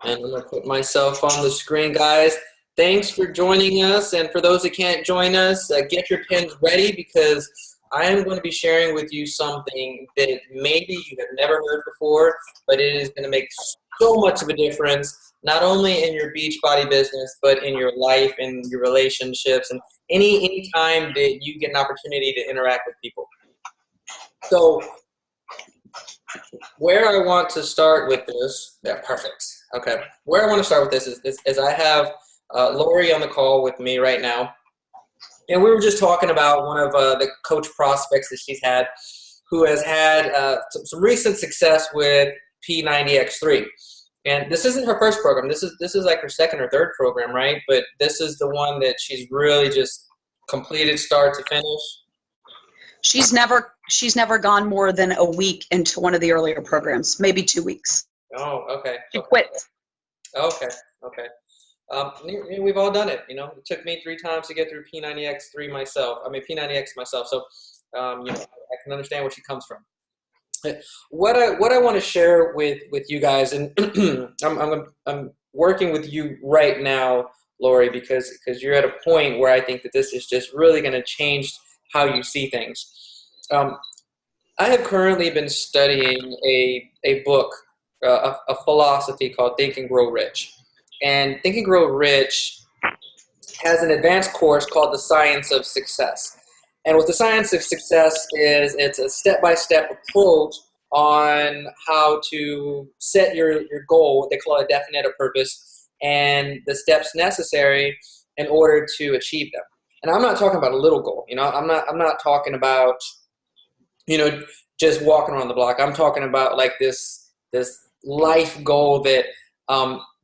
And I'm going to put myself on the screen, guys. Thanks for joining us. And for those that can't join us, get your pens ready because I am going to be sharing with you something that maybe you have never heard before, but it is going to make so much of a difference, not only in your Beachbody business, but in your life and your relationships and any time that you get an opportunity to interact with people. So where I want to start with this, yeah, perfect. Okay, where I want to start with this is I have Lori on the call with me right now, and we were just talking about one of the coach prospects that she's had, who has had some recent success with P90X3. And this isn't her first program. This is like her second or third program, right? But this is the one that she's really just completed start to finish. She's never gone more than a week into one of the earlier programs, maybe 2 weeks. Oh, okay. She quit. Okay. We've all done it. It took me 3 times to get through P90X3 myself. I mean P90X myself. So, I can understand where she comes from. What I want to share with you guys, and I'm working with you right now, Lori, because you're at a point where I think that this is just really going to change how you see things. I have currently been studying a book, a philosophy called Think and Grow Rich. And Think and Grow Rich has an advanced course called The Science of Success. And what the Science of Success is, it's a step-by-step approach on how to set your goal, what they call a definitive purpose, and the steps necessary in order to achieve them. And I'm not talking about a little goal. I'm not talking about, just walking around the block. I'm talking about like this life goal that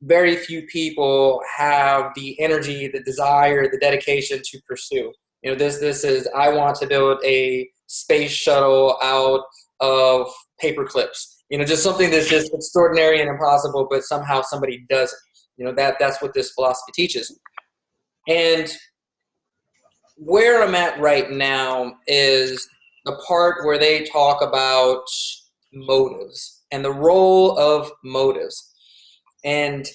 very few people have the energy, the desire, the dedication to pursue. This is, I want to build a space shuttle out of paper clips. Just something that's just extraordinary and impossible, but somehow somebody does it. That's what this philosophy teaches. And where I'm at right now is the part where they talk about motives and the role of motives. And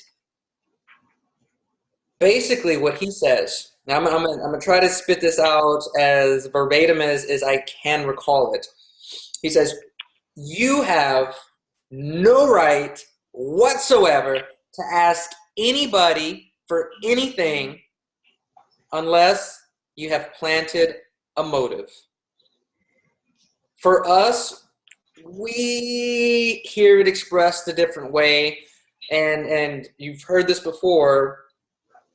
basically what he says, now I'm going to try to spit this out as verbatim as I can recall it. He says, you have no right whatsoever to ask anybody for anything unless you have planted a motive. For us, we hear it expressed a different way, and you've heard this before,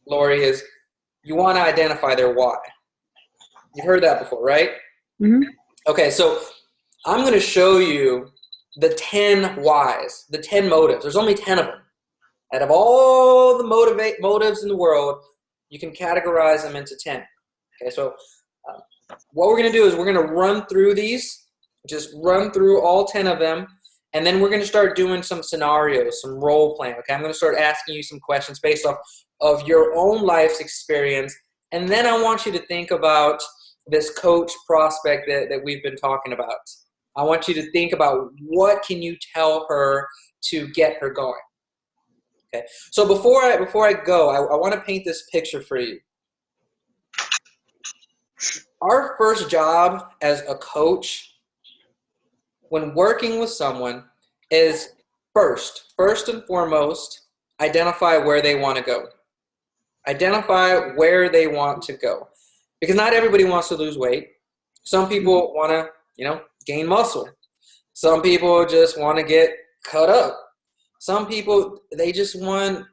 Lori, is you want to identify their why. You've heard that before, right? Mm-hmm. Okay, so I'm going to show you the 10 whys, the 10 motives. There's only 10 of them. Out of all the motives in the world, you can categorize them into 10. Okay, so what we're going to do is we're going to run through these, just run through all 10 of them, and then we're going to start doing some scenarios, some role playing. Okay, I'm going to start asking you some questions based off of your own life's experience, and then I want you to think about this coach prospect that we've been talking about. I want you to think about what can you tell her to get her going. Okay, so before I go, I want to paint this picture for you. Our first job as a coach when working with someone is first and foremost, identify where they want to go. Identify where they want to go. Because not everybody wants to lose weight. Some people want to, gain muscle. Some people just want to get cut up. Some people, they just want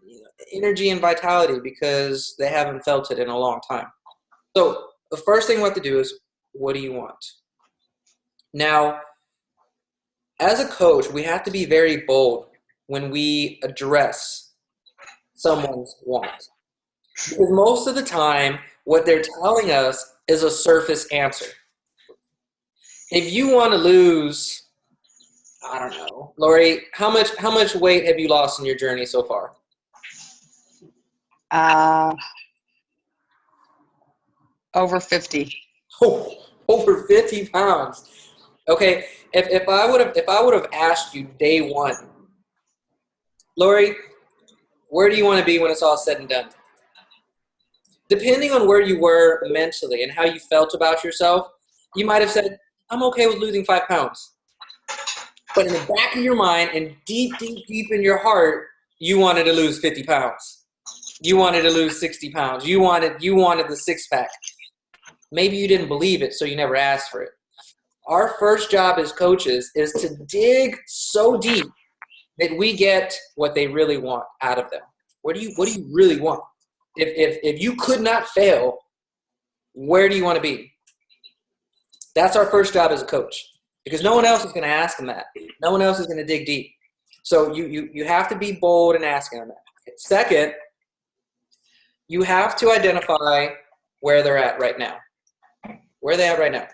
energy and vitality because they haven't felt it in a long time. So the first thing we have to do is, what do you want? Now, as a coach, we have to be very bold when we address someone's wants. Because most of the time, what they're telling us is a surface answer. If you want to lose, I don't know, Lori, how much weight have you lost in your journey so far? Over 50. Oh, over 50 pounds. Okay, if I would have asked you day one, Lori, where do you want to be when it's all said and done? Depending on where you were mentally and how you felt about yourself, you might have said, I'm okay with losing 5 pounds. But in the back of your mind and deep, deep, deep in your heart, you wanted to lose 50 pounds. You wanted to lose 60 pounds. You wanted the 6-pack. Maybe you didn't believe it, so you never asked for it. Our first job as coaches is to dig so deep that we get what they really want out of them. What do you really want? If you could not fail, where do you want to be? That's our first job as a coach, because no one else is going to ask them that. No one else is going to dig deep. So you have to be bold in asking them that. Second, you have to identify where they're at right now. Where are they at right now?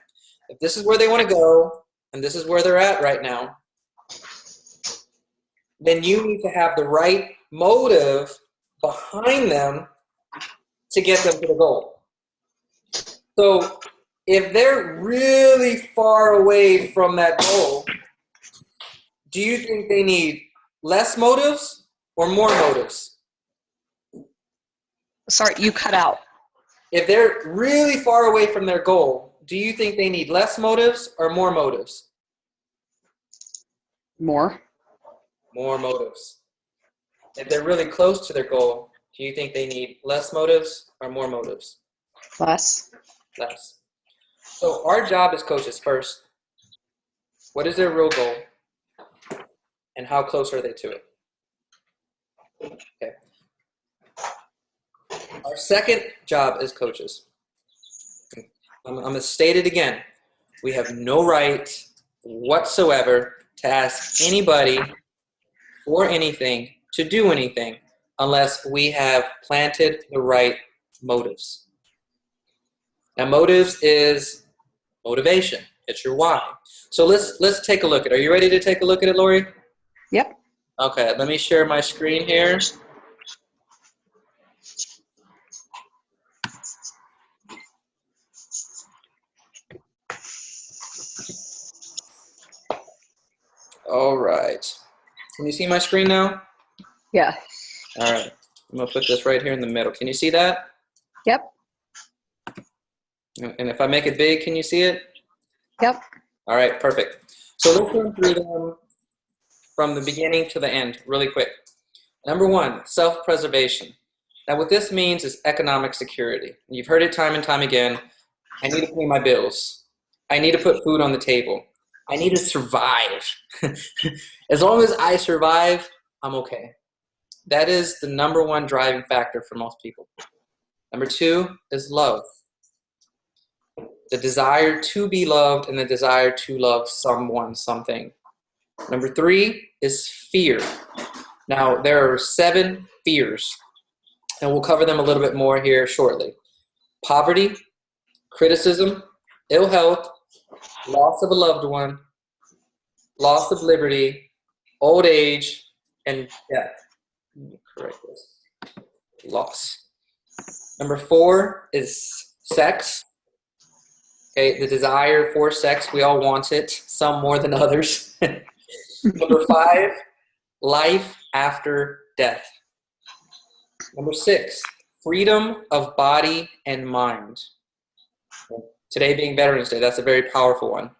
If this is where they want to go, and this is where they're at right now, then you need to have the right motive behind them to get them to the goal. So if they're really far away from that goal, do you think they need less motives or more motives? Sorry, you cut out. If they're really far away from their goal, do you think they need less motives or more motives? More. More motives. If they're really close to their goal, do you think they need less motives or more motives? Less. Less. So our job as coaches first, what is their real goal? And how close are they to it? Okay. Our second job as coaches, I'm going to state it again. We have no right whatsoever to ask anybody for anything, to do anything, unless we have planted the right motives. Now, motives is motivation. It's your why. So let's take a look at it. Are you ready to take a look at it, Lori? Yep. Okay, let me share my screen here. All right. Can you see my screen now? Yeah. All right. I'm going to put this right here in the middle. Can you see that? Yep. And if I make it big, can you see it? Yep. All right, perfect. So let's run through them from the beginning to the end really quick. Number 1, self-preservation. Now what this means is economic security. You've heard it time and time again. I need to pay my bills. I need to put food on the table. I need to survive. As long as I survive, I'm okay. That is the number 1 driving factor for most people. Number 2 is love. The desire to be loved and the desire to love someone, something. Number 3 is fear. Now, there are 7 fears, and we'll cover them a little bit more here shortly. Poverty, criticism, ill health, loss of a loved one, loss of liberty, old age, and death. Let me correct this. Loss. Number 4 is sex. Okay, the desire for sex, we all want it, some more than others. Number 5, life after death. Number 6, freedom of body and mind. Today being Veterans Day, that's a very powerful one.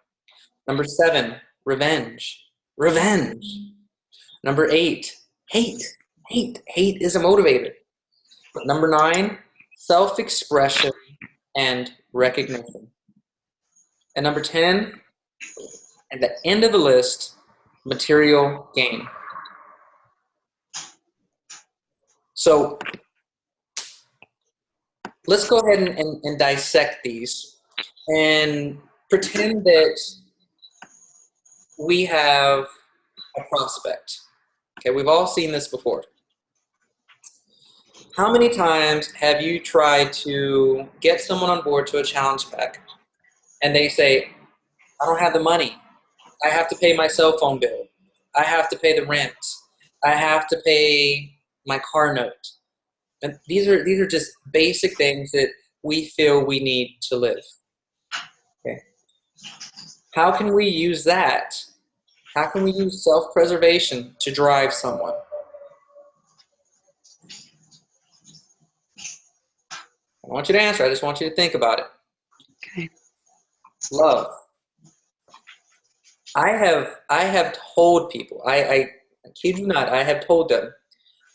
Number 7, revenge. Revenge. Number 8, hate. Hate is a motivator. Number 9, self-expression and recognition. And number 10, at the end of the list, material gain. So let's go ahead and dissect these and pretend that we have a prospect. Okay, we've all seen this before. How many times have you tried to get someone on board to a challenge pack and they say, I don't have the money. I have to pay my cell phone bill. I have to pay the rent. I have to pay my car note. And these are just basic things that we feel we need to live. Okay. How can we use that? How can we use self-preservation to drive someone? want you to answer. I just want you to think about it. Okay. Love. I have told people, I kid you not, I have told them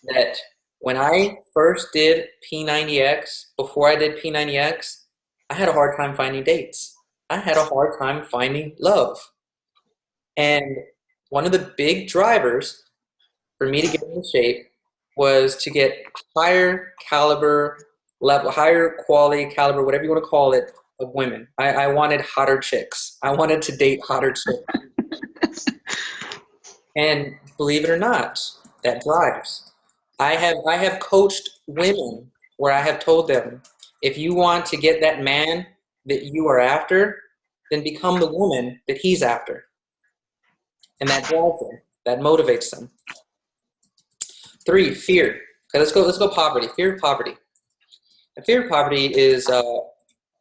that when I first did P90X, before I did P90X, I had a hard time finding dates. I had a hard time finding love. And one of the big drivers for me to get into shape was to get higher caliber level, higher quality caliber, whatever you want to call it, of women. I wanted hotter chicks. I wanted to date hotter chicks. And believe it or not, that drives. I have coached women where I have told them, if you want to get that man that you are after, then become the woman that he's after. And that drives them. That motivates them. 3, fear. Okay, let's go poverty. Fear of poverty. And fear of poverty is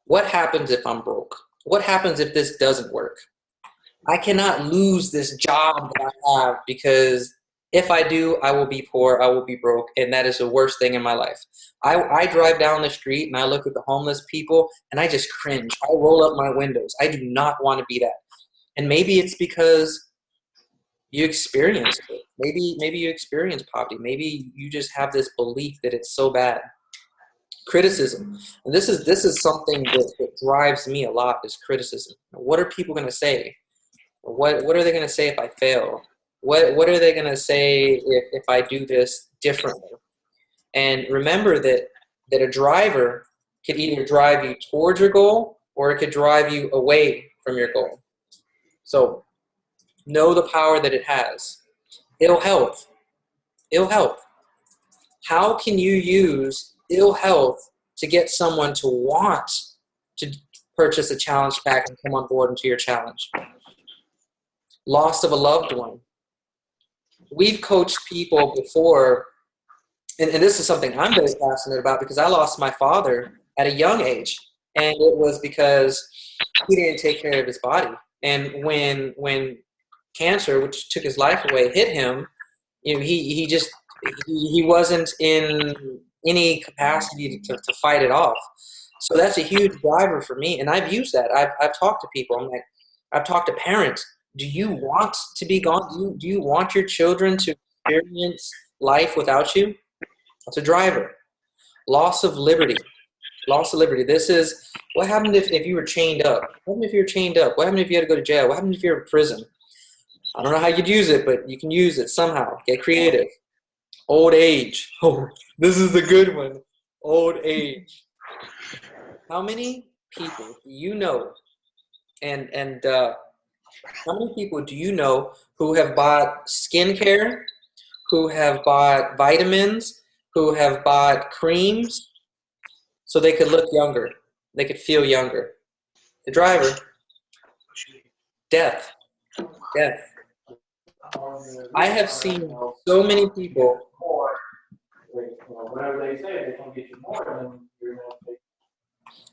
what happens if I'm broke? What happens if this doesn't work? I cannot lose this job that I have, because if I do, I will be poor, I will be broke, and that is the worst thing in my life. I drive down the street and I look at the homeless people and I just cringe. I roll up my windows. I do not want to be that. And maybe it's because you experience it. Maybe you experience poverty. Maybe you just have this belief that it's so bad. Criticism. And this is something that drives me a lot, is criticism. What are people going to say? What are they going to say if I fail? What are they going to say if I do this differently? And remember that a driver could either drive you towards your goal or it could drive you away from your goal. So know the power that it has. Ill health. Ill health. How can you use ill health to get someone to want to purchase a challenge pack and come on board into your challenge? Loss of a loved one. We've coached people before, and this is something I'm very passionate about, because I lost my father at a young age, and it was because he didn't take care of his body. And when cancer, which took his life away, hit him, you know, he wasn't in any capacity to fight it off. So that's a huge driver for me, and I've used that. I've talked to people. I'm like, I've talked to parents. Do you want to be gone? Do you want your children to experience life without you? That's a driver. Loss of liberty. Loss of liberty. This is, what happened if you were chained up? What happened if you were chained up? What happened if you had to go to jail? What happened if you're in prison? I don't know how you'd use it, but you can use it somehow. Get creative. Old age. Oh, this is the good one. Old age. How many people do you know, and how many people do you know who have bought skincare, who have bought vitamins, who have bought creams so they could look younger, they could feel younger? The driver. Death. Death. I have seen so many people.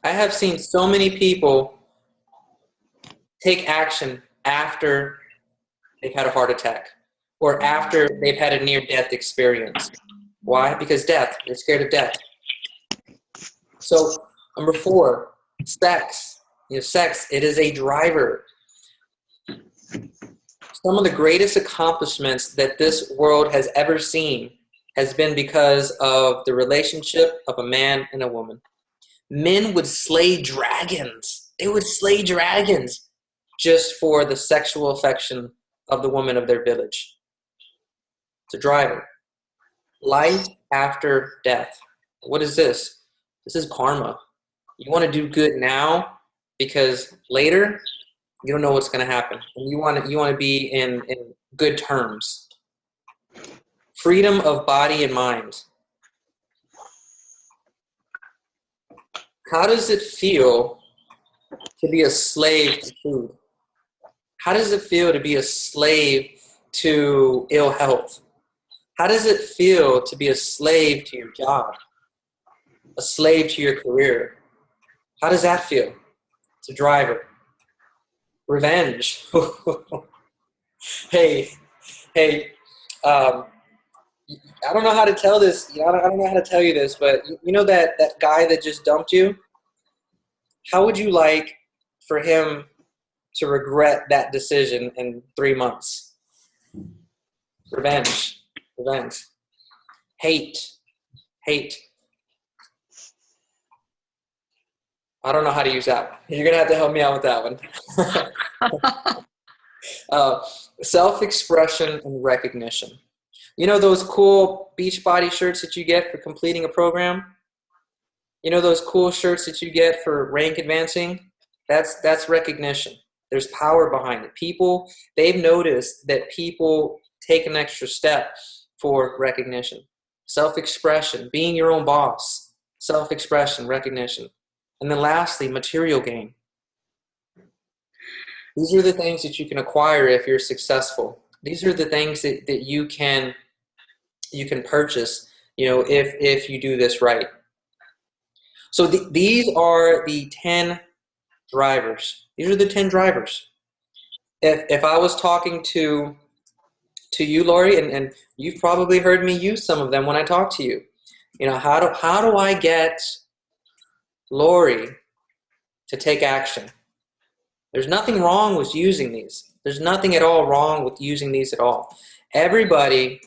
I have seen so many people take action after they've had a heart attack or after they've had a near-death experience. Why? Because death. They're scared of death. So, number 4, sex. Sex, it is a driver. Some of the greatest accomplishments that this world has ever seen has been because of the relationship of a man and a woman. Men would slay dragons. They would slay dragons just for the sexual affection of the woman of their village. It's a driver. Life after death. What is this? This is karma. You want to do good now because later you don't know what's going to happen. And you want to be in good terms. Freedom of body and mind. How does it feel to be a slave to food? How does it feel to be a slave to ill health? How does it feel to be a slave to your job? A slave to your career? How does that feel? It's a driver. Revenge. Hey, I don't know how to tell this. I don't know how to tell you this, but you know that guy that just dumped you? How would you like for him to regret that decision in 3 months? Revenge. Revenge. Hate. Hate. I don't know how to use that one. You're going to have to help me out with that one. uh, Self-expression and recognition. You know those cool Beachbody shirts that you get for completing a program? You know those cool shirts that you get for rank advancing? That's recognition. There's power behind it. People, they've noticed that people take an extra step for recognition. Self-expression, being your own boss. Self-expression, recognition. And then lastly, material gain. These are the things that you can acquire if you're successful. These are the things that you can purchase, if you do this right. So these are the 10 drivers. These are the 10 drivers. If I was talking to you, Lori, and you've probably heard me use some of them when I talk to you. How do I get Lori to take action? There's nothing wrong with using these. There's nothing at all wrong with using these at all. Everybody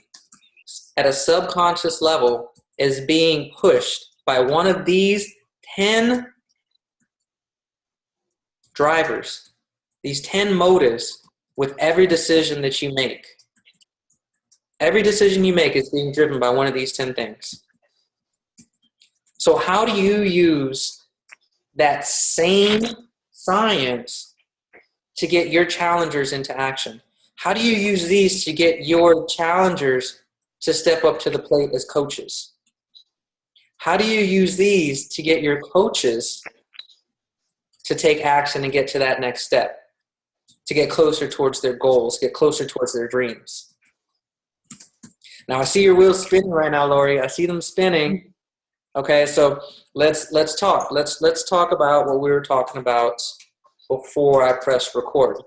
at a subconscious level is being pushed by one of these 10 drivers, these 10 motives with every decision that you make. Every decision you make is being driven by one of these 10 things. So how do you use that same science to get your challengers into action? How do you use these to get your challengers to step up to the plate as coaches? How do you use these to get your coaches to take action and get to that next step, to get closer towards their goals, get closer towards their dreams? Now, I see your wheels spinning right now, Lori. I see them spinning. Okay, so let's talk. Let's talk about what we were talking about before I press record.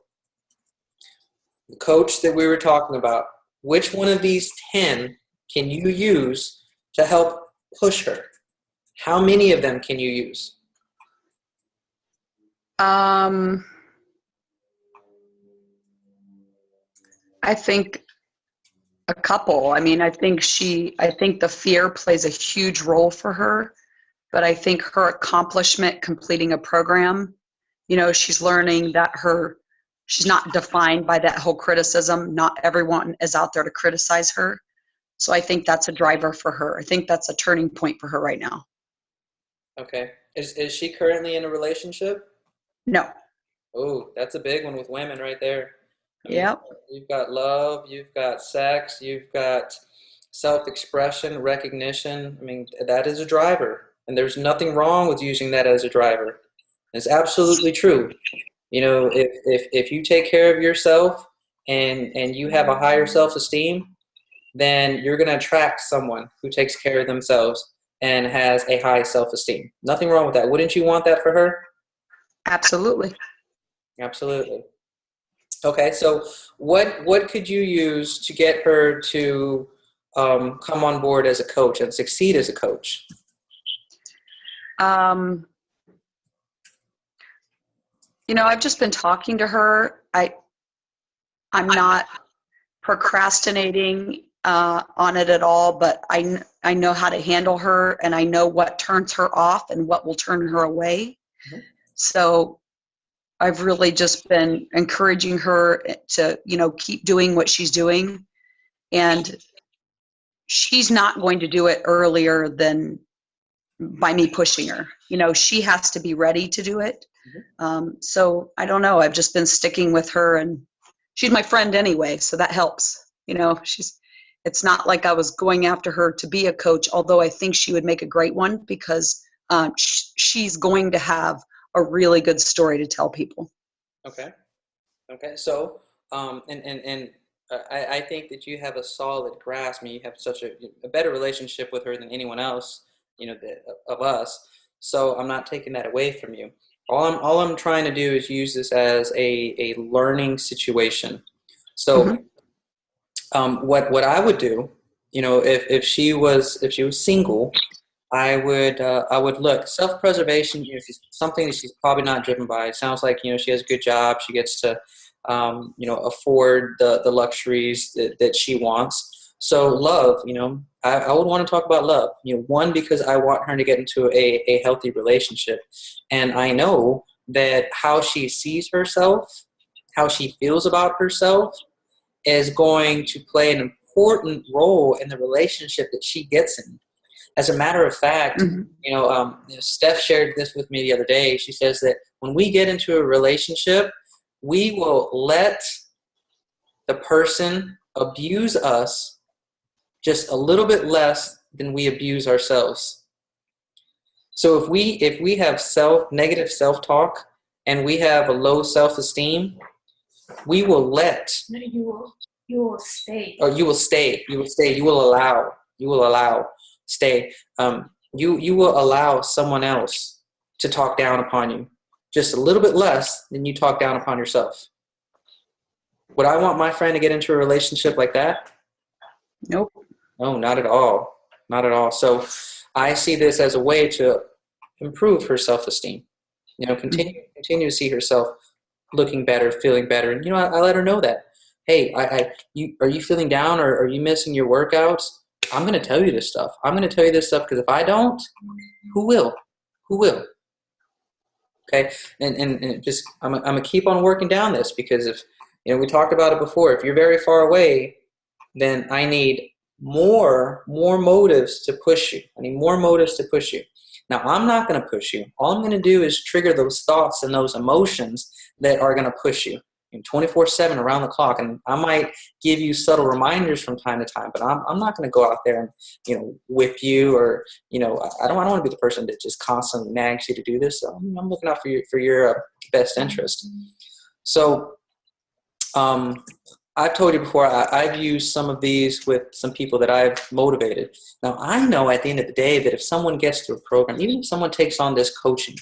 The coach that we were talking about, which one of these 10 can you use to help push her? How many of them can you use? I think a couple. I mean, I think the fear plays a huge role for her, but I think her accomplishment completing a program, she's learning that she's not defined by that whole criticism. Not everyone is out there to criticize her. So I think that's a driver for her. I think that's a turning point for her right now. Okay. Is she currently in a relationship? No. Oh, that's a big one with women right there. Yep. You've got love, you've got sex, you've got self-expression, recognition. I mean, that is a driver. And there's nothing wrong with using that as a driver. It's absolutely true. If you take care of yourself and you have a higher self-esteem, then you're going to attract someone who takes care of themselves and has a high self-esteem. Nothing wrong with that. Wouldn't you want that for her? Absolutely. Absolutely. Okay, so what could you use to get her to come on board as a coach and succeed as a coach? I've just been talking to her. I'm not procrastinating on it at all, but I know how to handle her, and I know what turns her off and what will turn her away. Mm-hmm. So I've really just been encouraging her to, keep doing what she's doing. And she's not going to do it earlier than by me pushing her. She has to be ready to do it. Mm-hmm. So I don't know. I've just been sticking with her, and she's my friend anyway, so that helps. It's not like I was going after her to be a coach, although I think she would make a great one because she's going to have a really good story to tell people. Okay. So, I think that you have a solid grasp. I mean, you have such a better relationship with her than anyone else, of us. So I'm not taking that away from you. All I'm trying to do is use this as a learning situation. So, what I would do if she was single, I would look self-preservation. She's something that she's probably not driven by. It sounds like she has a good job. She gets to afford the luxuries that she wants. So love, I would want to talk about love. One, because I want her to get into a healthy relationship, and I know that how she sees herself, how she feels about herself, is going to play an important role in the relationship that she gets in. As a matter of fact, Steph shared this with me the other day. She says that when we get into a relationship, we will let the person abuse us just a little bit less than we abuse ourselves. So if we have negative self-talk and we have a low self-esteem, we will let. No, you will stay. Or you will stay. You will stay. You will allow. You will allow. Stay. You will allow someone else to talk down upon you just a little bit less than you talk down upon yourself. Would I want my friend to get into a relationship like that? Nope. No, not at all. Not at all. So I see this as a way to improve her self-esteem. Continue to see herself looking better, feeling better. And I let her know that. Hey, are you feeling down, or are you missing your workouts? I'm going to tell you this stuff. I'm going to tell you this stuff because if I don't, who will? Who will? Okay, and just I'm gonna keep on working down this, because if we talked about it before. If you're very far away, then I need more motives to push you. I need more motives to push you. Now, I'm not going to push you. All I'm going to do is trigger those thoughts and those emotions that are going to push you 24/7 around the clock. And I might give you subtle reminders from time to time, but I'm not going to go out there and whip you, or I don't want to be the person that just constantly nags you to do this. So I'm looking out for your best interest. So I've told you before, I've used some of these with some people that I've motivated. Now, I know at the end of the day that if someone gets through a program, even if someone takes on this coaching,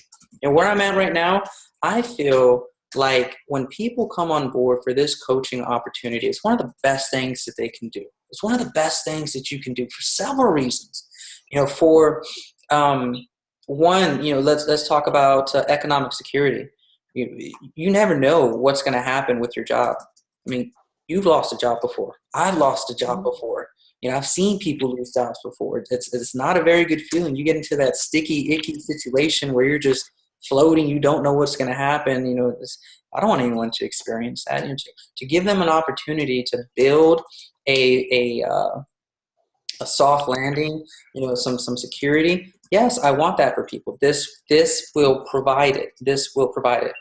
and where I'm at right now, I feel like when people come on board for this coaching opportunity, it's one of the best things that they can do. It's one of the best things that you can do for several reasons. For one, let's talk about economic security. You never know what's going to happen with your job. I mean, you've lost a job before. I've lost a job before. I've seen people lose jobs before. It's not a very good feeling. You get into that sticky, icky situation where you're just floating. You don't know what's going to happen. I don't want anyone to experience that. To give them an opportunity to build a soft landing, some security. Yes, I want that for people. This will provide it. This will provide it.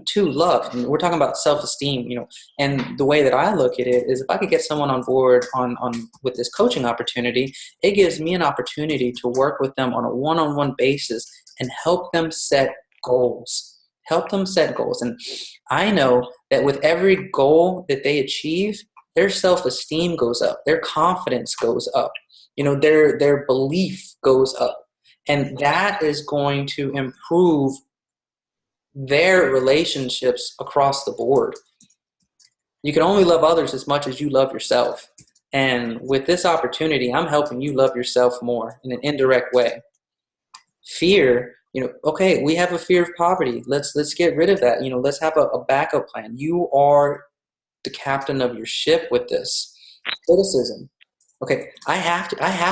Two, love. And we're talking about self-esteem, and the way that I look at it is, if I could get someone on board on with this coaching opportunity, it gives me an opportunity to work with them on a one-on-one basis and help them set goals. And I know that with every goal that they achieve, their self-esteem goes up, their confidence goes up, their belief goes up. And that is going to improve their relationships across the board. You can only love others as much as you love yourself. And with this opportunity, I'm helping you love yourself more in an indirect way. Fear, okay, we have a fear of poverty. Let's get rid of that. Let's have a backup plan. You are the captain of your ship with this. Criticism. Okay, I have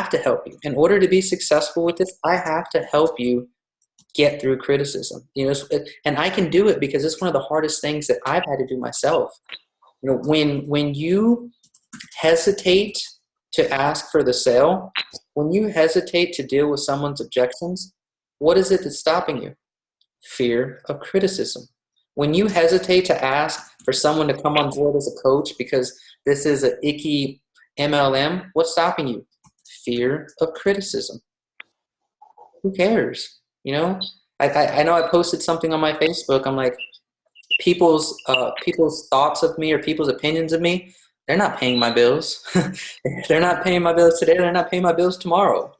to help you. In order to be successful with this, I have to help you get through criticism. And I can do it because it's one of the hardest things that I've had to do myself. When you hesitate to ask for the sale, when you hesitate to deal with someone's objections, what is it that's stopping you? Fear of criticism. When you hesitate to ask for someone to come on board as a coach because this is an icky MLM, what's stopping you? Fear of criticism. Who cares? I know I posted something on my Facebook. I'm like, people's thoughts of me or people's opinions of me, they're not paying my bills. They're not paying my bills today. They're not paying my bills tomorrow.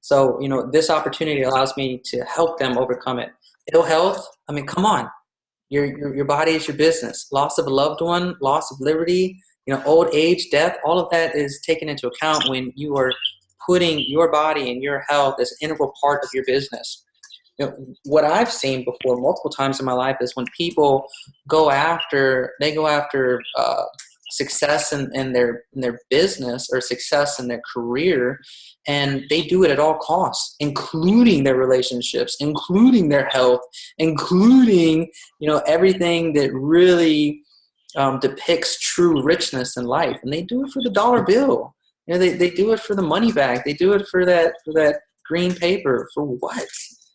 So, this opportunity allows me to help them overcome it. Ill health, I mean, come on. Your body is your business. Loss of a loved one, loss of liberty, Old age, death, all of that is taken into account when you are putting your body and your health as an integral part of your business. What I've seen before multiple times in my life is when people go after success in their business or success in their career, and they do it at all costs, including their relationships, including their health, including everything that really depicts true richness in life, and they do it for the dollar bill. They do it for the money bag. They do it for that green paper. For what?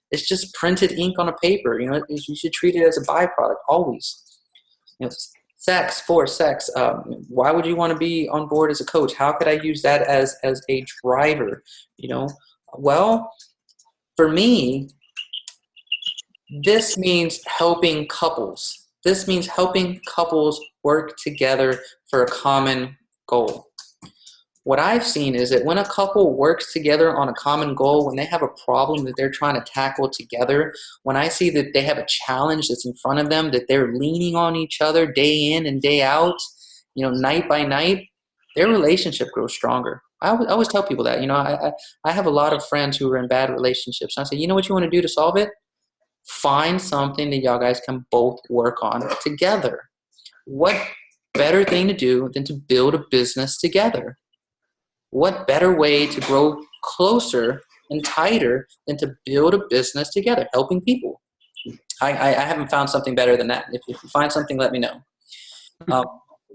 It's just printed ink on a paper. You should treat it as a byproduct always. Sex for sex. Why would you want to be on board as a coach? How could I use that as a driver? Well, for me, this means helping couples. This means helping couples work together for a common goal. What I've seen is that when a couple works together on a common goal, when they have a problem that they're trying to tackle together, when I see that they have a challenge that's in front of them, that they're leaning on each other day in and day out, night by night, their relationship grows stronger. I always tell people that. I have a lot of friends who are in bad relationships. And I say, you know what you want to do to solve it? Find something that y'all guys can both work on together. What better thing to do than to build a business together? What better way to grow closer and tighter than to build a business together, helping people? I haven't found something better than that. If you find something, let me know.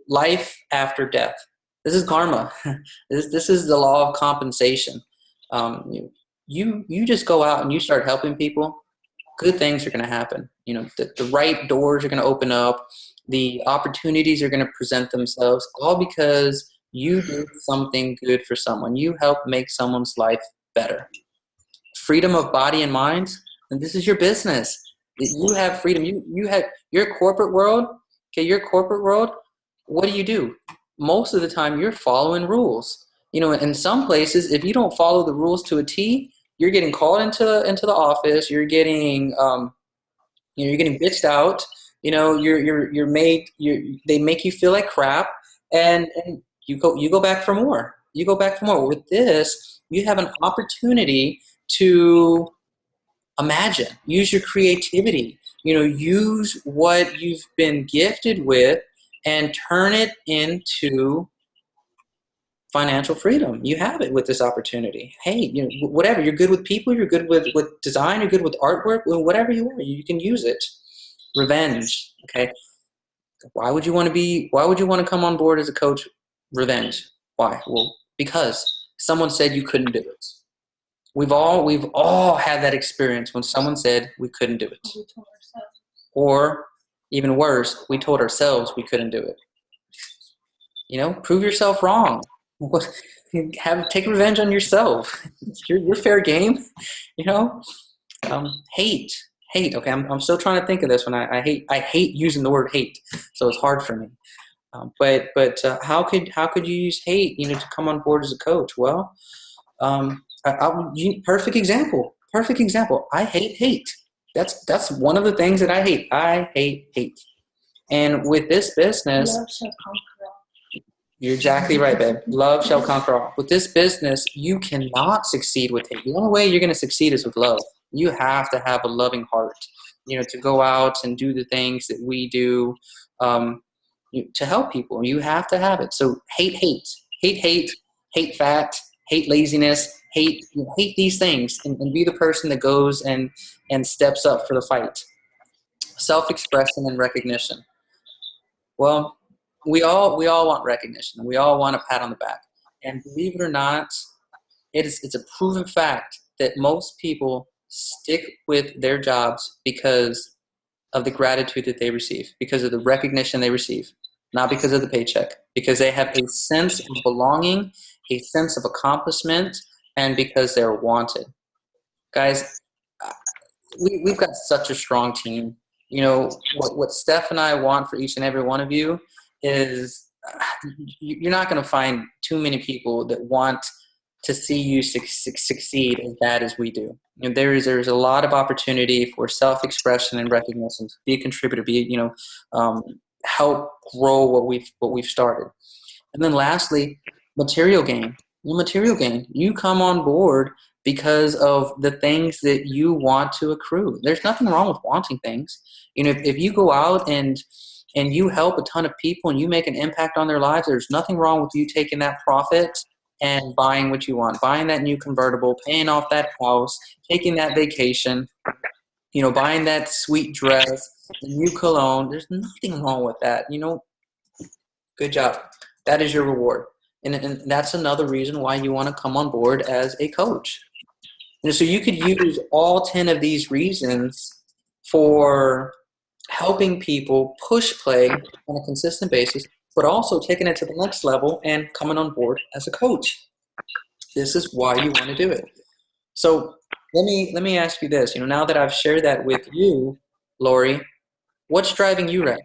Life after death. This is karma. This is the law of compensation. You just go out and you start helping people, good things are going to happen. The right doors are going to open up. The opportunities are going to present themselves, all because you did something good for someone. You help make someone's life better. Freedom of body and mind, and this is your business. You have freedom. You have your corporate world. Okay, your corporate world. What do? Most of the time, you're following rules. In some places, if you don't follow the rules to a T, you're getting called into the office. You're getting you're getting bitched out. You're made. They make you feel like crap, and you go back for more. You go back for more. With this, you have an opportunity to imagine, use your creativity, use what you've been gifted with and turn it into financial freedom. You have it with this opportunity. Hey, whatever, you're good with people, you're good with design, you're good with artwork, whatever you are, you can use it. Revenge. Okay. Why would you want to come on board as a coach? Revenge. Why? Well, because someone said you couldn't do it. We've all had that experience when someone said we couldn't do it. We told ourselves. Or even worse, we told ourselves we couldn't do it. Prove yourself wrong. Take revenge on yourself. You're fair game. Hate. Okay, I'm still trying to think of this one. I hate using the word hate, so it's hard for me. But how could you use hate, to come on board as a coach? Well, perfect example. I hate hate. That's one of the things that I hate. I hate hate. And with this business, Love shall conquer all. You're exactly right, babe. Love shall conquer all. With this business, you cannot succeed with hate. The only way you're going to succeed is with love. You have to have a loving heart, to go out and do the things that we do to help people. You have to have it. So hate fat, hate laziness, hate these things, and be the person that goes and steps up for the fight. Self-expression and recognition. Well, we all want recognition. We all want a pat on the back. And believe it or not, it's a proven fact that most people stick with their jobs because of the gratitude that they receive, because of the recognition they receive, not because of the paycheck, because they have a sense of belonging, a sense of accomplishment, and because they're wanted. Guys, we've got such a strong team. What Steph and I want for each and every one of you is you're not going to find too many people that want to see you succeed as bad as we do. There's a lot of opportunity for self-expression and recognition. Be a contributor. Help grow what we've started. And then lastly, material gain. Your material gain. You come on board because of the things that you want to accrue. There's nothing wrong with wanting things. If you go out and you help a ton of people and you make an impact on their lives, there's nothing wrong with you taking that profit and buying what you want, buying that new convertible, paying off that house, taking that vacation, buying that sweet dress, the new cologne. There's nothing wrong with that. Good job. That is your reward. And that's another reason why you want to come on board as a coach. So you could use all 10 of these reasons for helping people push play on a consistent basis, but also taking it to the next level and coming on board as a coach. This is why you want to do it. So let me ask you this. Now that I've shared that with you, Lori, what's driving you right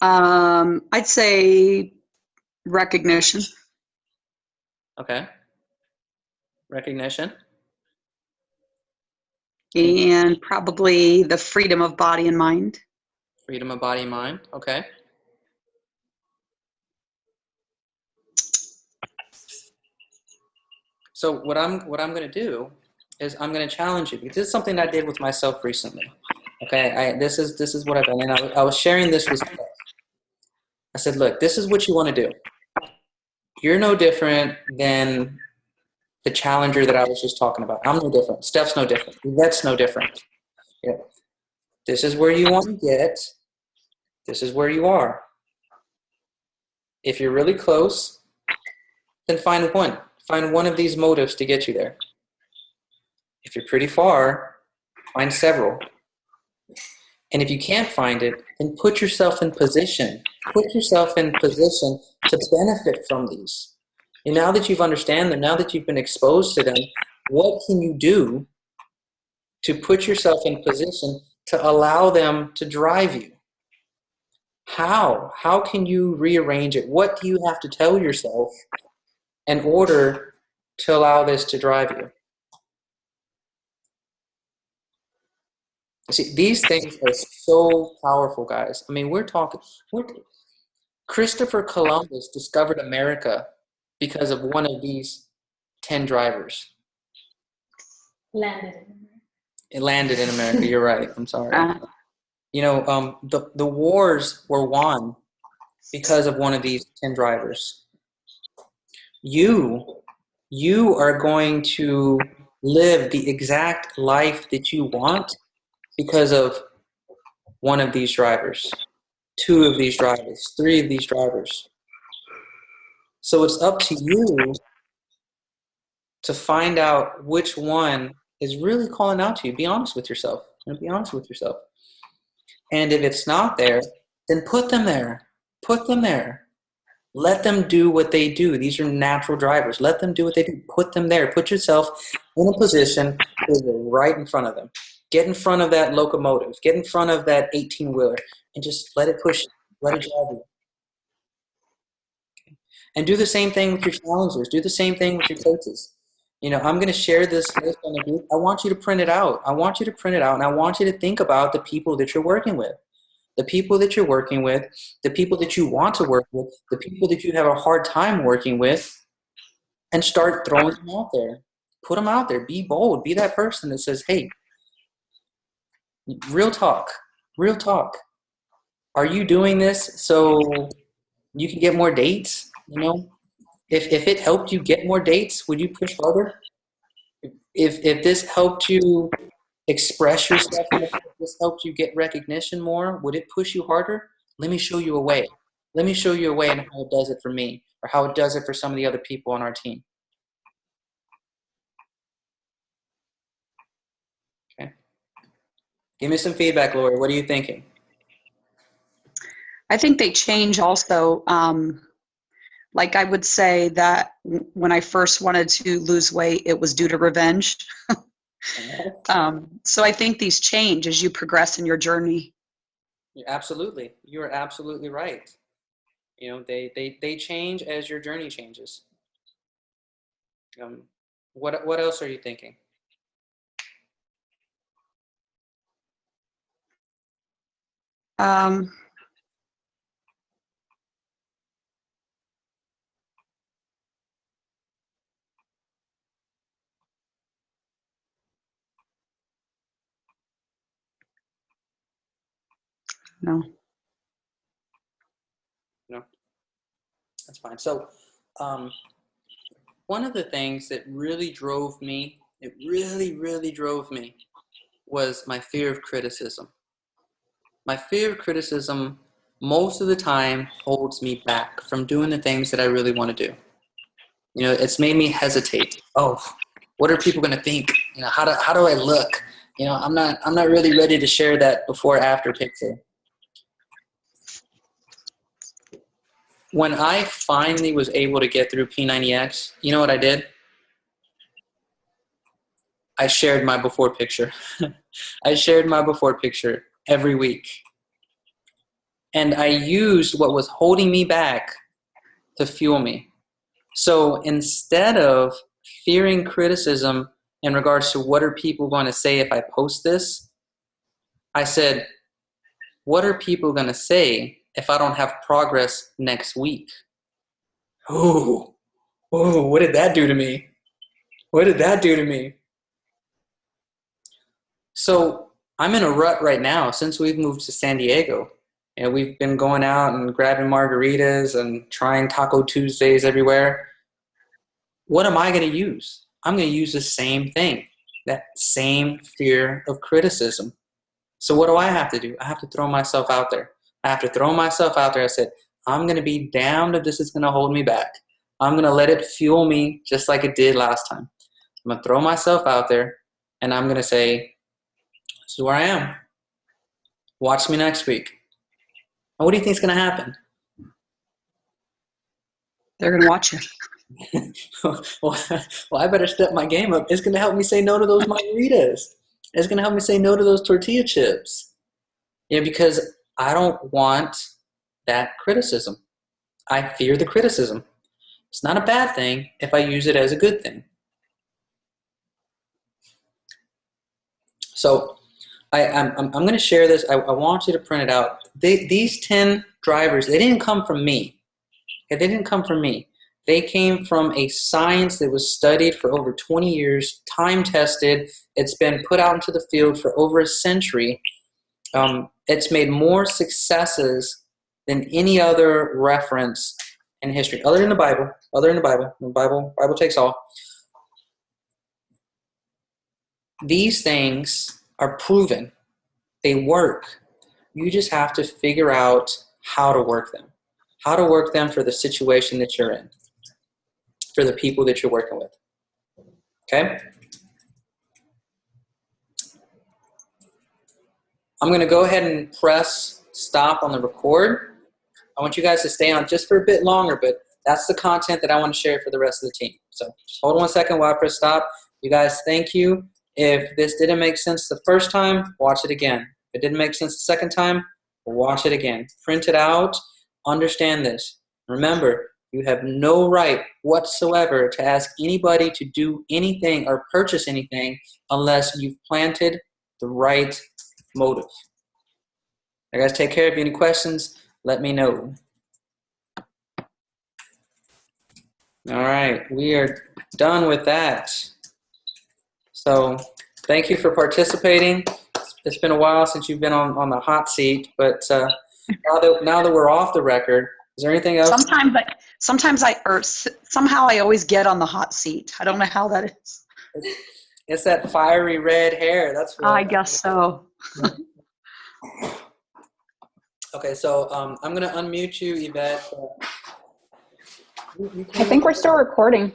now? I'd say recognition. Okay. Recognition. And probably the freedom of body and mind. Freedom of body and mind. Okay. So what I'm going to do is I'm going to challenge you, because this is something I did with myself recently. Okay. This is what I've done, and I was sharing this with Steph. I said, look, this is what you want to do. You're no different than the challenger that I was just talking about. I'm no different. Steph's no different. Yvette's no different. Yeah. This is where you want to get. This is where you are. If you're really close, then find one. Find one of these motives to get you there. If you're pretty far, find several. And if you can't find it, then put yourself in position. Put yourself in position to benefit from these. And now that you've understand them, now that you've been exposed to them, what can you do to put yourself in position to allow them to drive you? How? How can you rearrange it? What do you have to tell yourself in order to allow this to drive you? See, these things are so powerful, guys. I mean, Christopher Columbus discovered America because of one of these 10 drivers. Landed in America. It landed in America. You're right. I'm sorry. The wars were won because of one of these 10 drivers. You are going to live the exact life that you want because of one of these drivers, 2 of these drivers, 3 of these drivers. So it's up to you to find out which one is really calling out to you. Be honest with yourself. Be honest with yourself. And if it's not there, then put them there. Put them there. Let them do what they do. These are natural drivers. Let them do what they do. Put them there. Put yourself in a position where you're right in front of them. Get in front of that locomotive. Get in front of that 18-wheeler and just let it push you. Let it drive you. Okay. And do the same thing with your challengers. Do the same thing with your coaches. I'm going to share this list on the group. I want you to print it out. I want you to print it out, and I want you to think about the people that you're working with. The people that you're working with, the people that you want to work with, the people that you have a hard time working with, and start throwing them out there. Put them out there. Be bold. Be that person that says, hey, real talk. Are you doing this so you can get more dates? If it helped you get more dates, would you push harder? If this helped you express yourself, if this helped you get recognition more, would it push you harder? Let me show you a way. Let me show you a way and how it does it for me, or how it does it for some of the other people on our team. Okay. Give me some feedback, Lori. What are you thinking? I think they change also. Like I would say that when I first wanted to lose weight, it was due to revenge. So I think these change as you progress in your journey. Absolutely. You're absolutely right. They change as your journey changes. What else are you thinking? No. No, that's fine. So, one of the things that really drove me, it really drove me, was my fear of criticism. My fear of criticism most of the time holds me back from doing the things that I really want to do. You know, it's made me hesitate. Oh, what are people going to think? You know, how do I look? You know, I'm not really ready to share that before after picture. When I finally was able to get through P90X, you know what I did? I shared my before picture. I shared my before picture every week. And I used what was holding me back to fuel me. So instead of fearing criticism in regards to what are people going to say if I post this, I said, what are people going to say if I don't have progress next week? Oh, what did that do to me? What did that do to me? So I'm in a rut right now since we've moved to San Diego. And we've been going out and grabbing margaritas and trying Taco Tuesdays everywhere. What am I going to use? I'm going to use the same thing, that same fear of criticism. So what do I have to do? I have to throw myself out there. I have to throw myself out there. I said, I'm going to be damned if this is going to hold me back. I'm going to let it fuel me just like it did last time. I'm going to throw myself out there, and I'm going to say, this is where I am. Watch me next week. And what do you think is going to happen? They're going to watch you. well, I better step my game up. It's going to help me say no to those margaritas. It's going to help me say no to those tortilla chips. You know, because I don't want that criticism. I fear the criticism. It's not a bad thing if I use it as a good thing. So I'm going to share this. I want you to print it out. These 10 drivers, they didn't come from me. Okay, they didn't come from me. They came from a science that was studied for over 20 years, time-tested. It's been put out into the field for over a century. It's made more successes than any other reference in history, other than the Bible. The Bible takes all. These things are proven. They work. You just have to figure out how to work them. How to work them for the situation that you're in, for the people that you're working with. Okay? I'm going to go ahead and press stop on the record. I want you guys to stay on just for a bit longer, but that's the content that I want to share for the rest of the team. So just hold on 1 second while I press stop. You guys, thank you. If this didn't make sense the first time, watch it again. If it didn't make sense the second time, watch it again. Print it out. Understand this. Remember, you have no right whatsoever to ask anybody to do anything or purchase anything unless you've planted the right motive. You guys, take care. If you have any questions, let me know. All right, we are done with that. So thank you for participating. It's been a while since you've been on the hot seat, but now that we're off the record, is there anything else? Somehow I always get on the hot seat. I don't know how that is. It's that fiery red hair. That's what I guess so. Okay, so I'm going to unmute you, Yvette. I think we're still recording.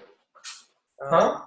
Huh?